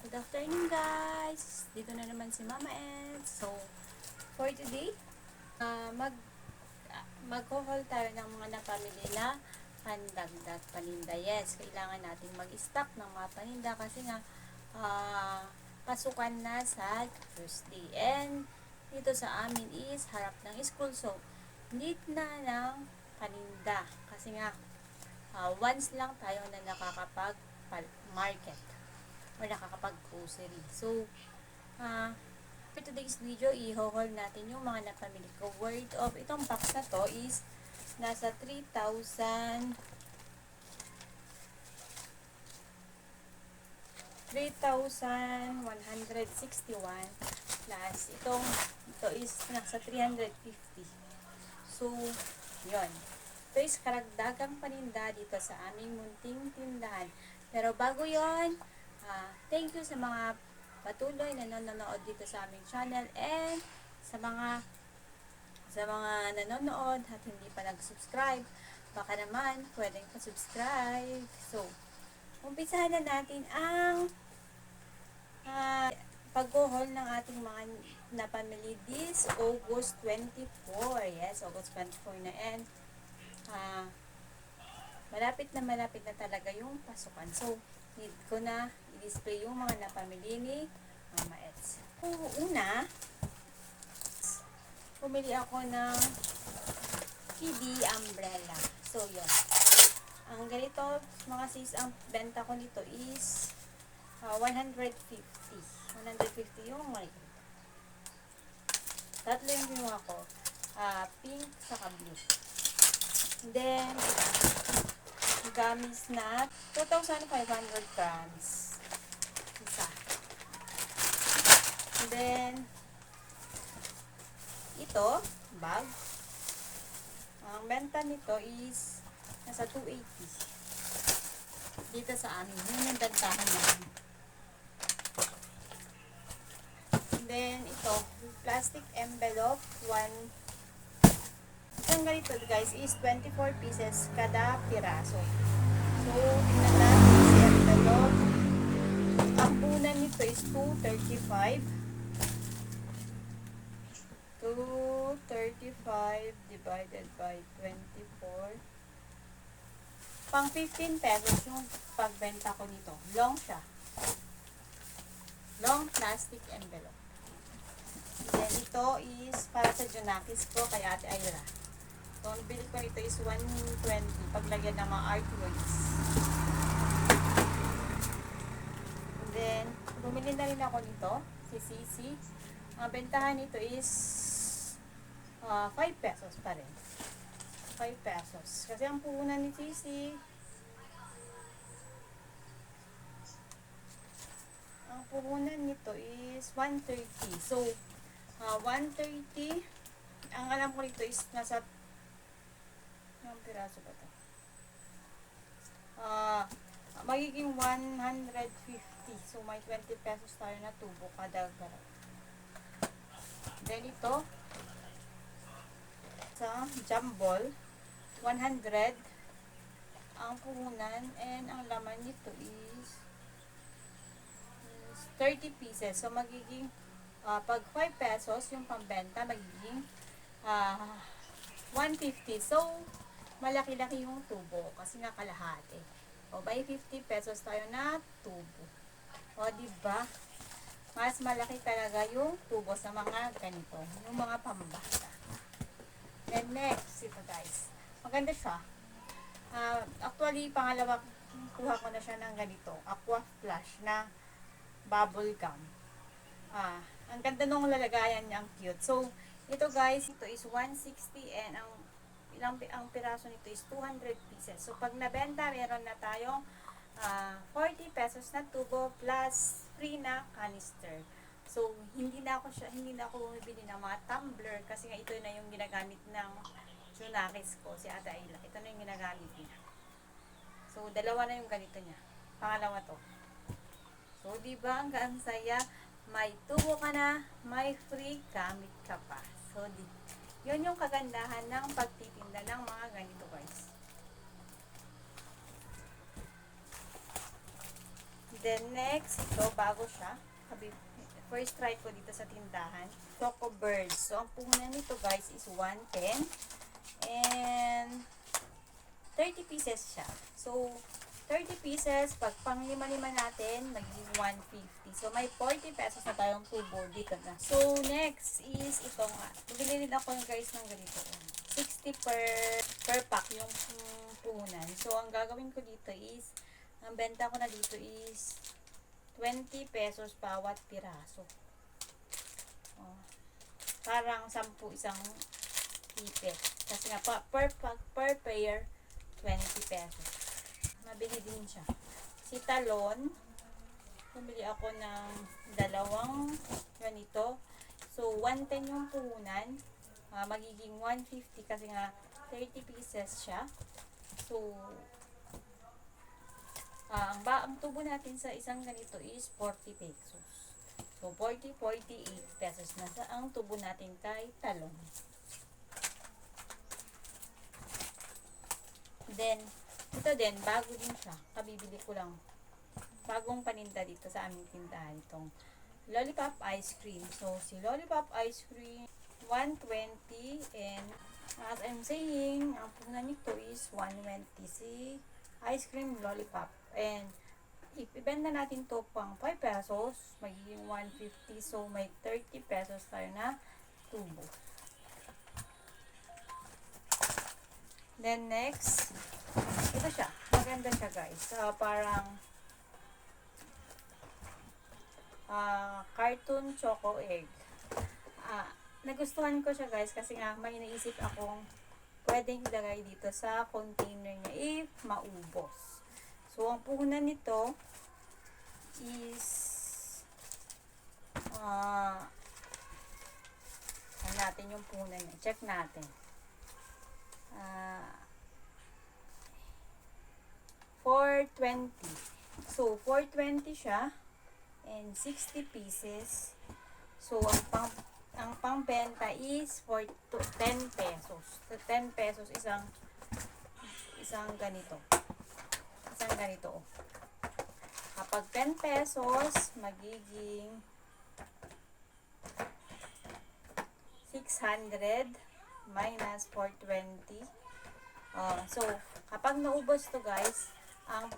Good afternoon guys! Dito na naman si Mama Ed. So, for today, uh, mag magho-haul tayo ng mga napamili na pandagdag paninda. Yes, kailangan nating mag-stock ng mga paninda kasi nga pasukan na sa Thursday. And dito sa amin is harap ng school. So, need na ng paninda kasi nga once lang tayo na nakakapag-market or nakakapag-grocery. So, for today's video, i-haul natin yung mga napamili ko. Worth of, itong box na to is nasa 3,161 plus ito is nasa 350. So, yon. Ito is karagdagang paninda dito sa aming munting tindahan. Pero bago yon, thank you sa mga patuloy na nanonood dito sa aming channel and sa mga nanonood at hindi pa nag-subscribe, baka naman pwedeng pa-subscribe. So, umpisahan na natin ang pag-haul ng ating mga napamili this August 24. Yes, August 24 na, and malapit na talaga yung pasukan. So, need ko na i-display yung mga napamili ni Mama Eds. Una, pumili ako ng PD umbrella. So, yun. Ang ganito, mga sis, ang benta ko nito is 150. 150 yung maliit. Tatlo yung ginawa ko. Pink saka blue. Then, gamis na 2,500 grams. Isa. And then, ito, bag. Ang benta nito is nasa 280. Dito sa amin. Yun yung dantahan namin. And then, ito, plastic envelope, Itong ganito guys is 24 pieces kada piraso. So, tingnan natin si envelope. Ang punan nito is 235. 235 divided by 24. Pang 15 pesos yung pagbenta ko nito. Long siya. Long plastic envelope. Then, ito is para sa Junakis ko kay Ate Ayra. So, ang bill ko nito is 120 paglagyan ng mga artworks. And then, bumili na rin ako nito, si Sisi. Ang bentahan nito is 5 pesos pa rin. 5 pesos. Kasi ang puhunan ni Sisi, ang puhunan nito is 130. So, 130. Ang alam ko nito is nasa yung piraso ba ito? Magiging 150. So, may 20 pesos tayo na tubo kada garat. Then, ito sa jambol 100 ang puhunan, and ang laman nito is 30 pieces. So, magiging pag 5 pesos yung pambenta, magiging 150. So, malaki-laki yung tubo kasi nga kalahati. O, by 50 pesos tayo na tubo. O, diba? Mas malaki talaga yung tubo sa mga ganito. Yung mga pambata. Then, next, ito guys. Maganda siya. Actually, pangalawa, kuha ko na siya ng ganito. Aqua Flash na bubble gum. Ang ganda nung lalagayan niya, ang cute. So, ito guys, ito is 160 and ang piraso nito is 200 pieces. So, pag nabenta, meron na tayong 40 pesos na tubo plus free na canister. So, hindi na ako bumibili ng mga tumbler kasi nga ito na yung ginagamit ng Junakis ko, si Ate Ayla. Ito na yung ginagamit niya. So, dalawa na yung ganito niya. Pangalawa to. So, diba ang saya? May tubo ka na, may free gamit ka pa. So, yun yung kagandahan ng pagtitinda ng mga ganito guys. Then next, ito bago siya. First try ko dito sa tindahan. Choco Birds. So ang puhunan nito guys is 110. And 30 pieces siya. So 30 pieces, pag pang lima-lima natin, magiging 150. So, may 40 pesos na tayong tubo dito na. So, next is ito nga. Bumili rin ako guys ng ganito. 60 per pack yung puhunan. So, ang gagawin ko dito is, ang benta ko na dito is 20 pesos bawat piraso. Oh, parang 10 isang ipit. Kasi nga, per pack, per pair, 20 pesos. Mabili din siya. Si Talon, bumili ako ng dalawang ganito. So, 110 yung puhunan. Magiging 150 kasi nga 30 pieces siya. So, ang tubo natin sa isang ganito is 40 pesos. So, 48 pesos na sa ang tubo natin kay Talon. Then, ito din, bago din siya. Kabibili ko lang. Bagong paninda dito sa aming tindahan. Itong Lollipop Ice Cream. So, si Lollipop Ice Cream, 120. And, as I'm saying, ang puhunan nito is 120. Si Ice Cream Lollipop. And, if ibenta natin to pang 5 pesos, magiging 150. So, may 30 pesos tayo na tubo. Then, next, ito siya. Maganda siya guys. Parang cartoon choco egg. Nagustuhan ko siya guys kasi nga may naisip akong pwedeng ilagay dito sa container niya if maubos. So, ang puhunan nito is natin yung puhunan niya. Check natin. 420. So, 420 siya. And 60 pieces. So, ang pangbenta is for 10 pesos. So, 10 pesos isang ganito. Isang ganito. Kapag 10 pesos, magiging 600 minus 420. So, kapag naubos to guys, ang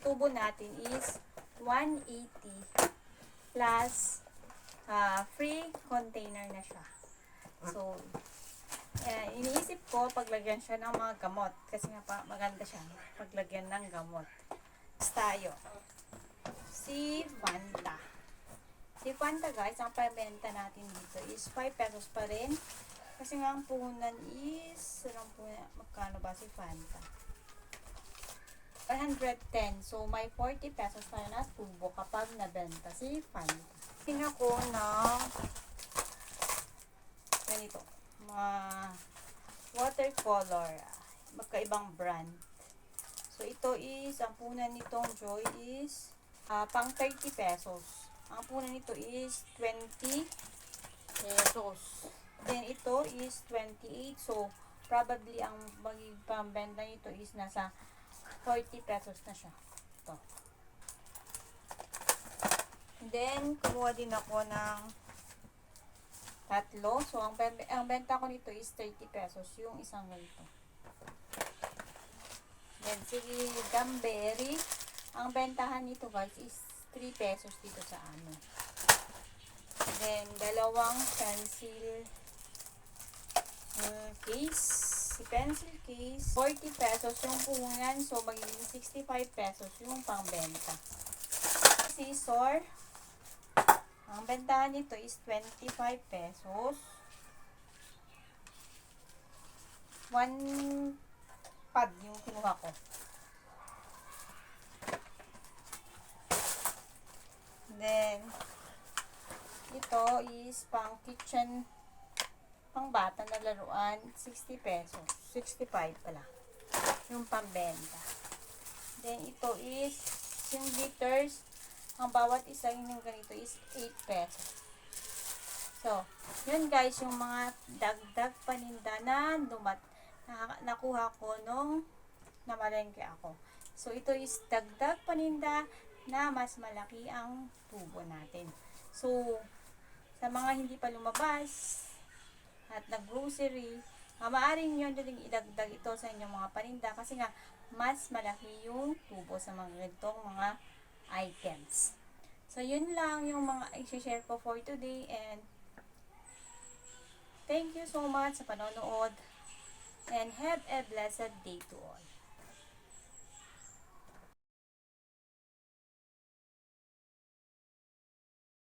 tubo natin is 180 plus free container na siya. So, iniisip ko paglagyan siya ng mga gamot kasi nga maganda siya paglagyan ng gamot. Tayo. Si Fanta. Si Fanta guys, ang pabenta natin dito is 5 pesos pa rin. Kasi nga ang puhunan is, magkano ba si Fanta? 110. So, may 40 pesos tayo na tubo kapag nabenta si Fanta. Tingnan ko ng ganito. Mga watercolor. Magkaibang brand. So, ito is, ang puhunan nitong Joy is pang 30 pesos. Ang puhunan nito is 20 pesos. Then, ito is 28. So, probably, ang pambenta nito is nasa 40 pesos na siya. Ito. Then, kumuha din ako ng tatlo. So, ang benta ko nito is 30 pesos. Yung isang ganito. Then, si Gumberry. Ang bentahan nito guys is 3 pesos dito sa amin. Then, dalawang pencil case. Si pencil case, 40 pesos yung puhunan. So, magiging 65 pesos yung pangbenta. Scissor, ang bentahan nito is 25 pesos. 1 pad yung kinuha ko. Then, ito is pang kitchen, pang bata na laruan, 60 pesos. 65 pala. Yung pambenta. Then, ito is, yung glitters, ang bawat isa yung ganito is 8 pesos. So, yun guys, yung mga dagdag paninda na nakuha ko nung namalengke ako. So, ito is dagdag paninda na mas malaki ang tubo natin. So, sa mga hindi pa lumabas at nag-grocery, maaaring nyo din idagdag ito sa inyong mga paninda kasi nga mas malaki yung tubo sa mga ganitong mga items. So, yun lang yung mga i-share ko for today, and thank you so much sa panonood and have a blessed day to all.